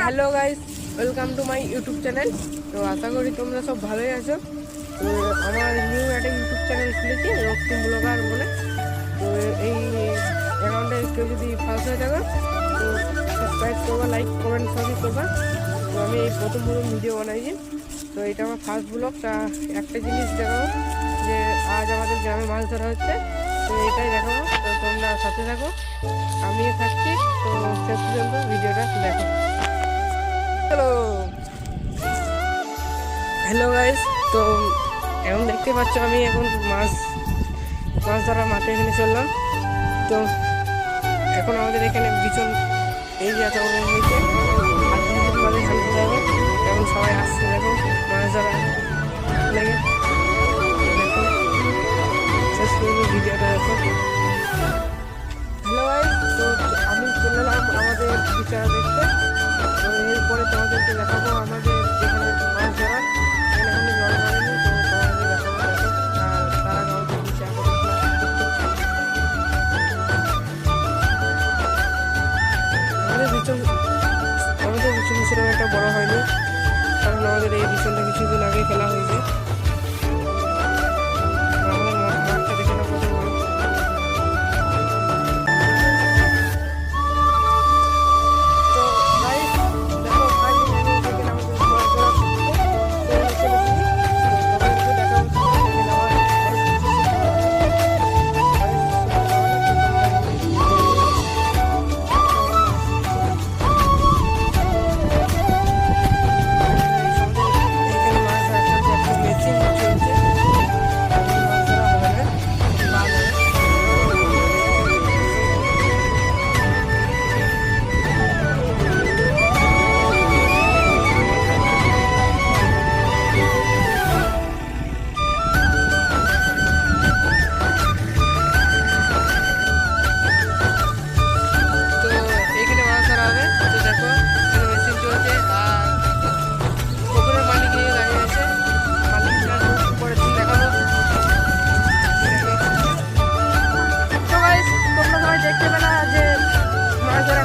Hello guys, welcome to my YouTube channel. তো আশা করি তোমরা সব ভালোই আছো। তো আমার নিউ একটা ইউটিউব চ্যানেল খুলেছি রক্তিম ব্লগার বলে। তো এই অ্যাকাউন্টে কেউ যদি ফার্স্ট হয়ে থাকো তো সাবস্ক্রাইব করবা, লাইক কমেন্ট সবই করবা। তো আমি এই প্রথম ভিডিও বানাইছি। তো এটা আমার ফার্স্ট ব্লগ। তা একটা জিনিস দেখাবো যে আজ আমাদের গ্রামে মাছ ধরা হচ্ছে, তো এটাই দেখাবো। তো তোমরা সাথে থাকো, আমিও থাকছি। তো শেষ পর্যন্ত ভিডিওটা দেখো। হ্যালো হ্যালো গাইস, তো এখন দেখতে পাচ্ছ আমি এখন মাছ ধরা মাঠে এখানে চললাম। তো এখন আমাদের এখানে বিচন এই যে এত বড় হয়েছে, বাদে হাঁটতে যাবে। এখন সবাই আসছে, দেখো মাছ ধরা লেগে। দেখো শেষ পর্যন্ত ভিডিওটা দেখো। হ্যালো গাইস, তো আমি চলে এলাম আমাদের বিছানা দেখতে। তো এরপরে তোমাদেরকে দেখাবো আমাদের যেখানে মাছ ধরা, এখানে জল মারেনি। তো তোমাদের দেখাবো দেখো। আর তারা আমাদের বিছানা আমাদের বিছন সেরকম একটা বড় হয়নি, কারণ আমাদের এই বিছনটা কিছুদিন আগে খেলা হয়েছে। আমাদের মাঠটা দেখে না কত বড়। দেখতে পেলা যে মাছ ধরা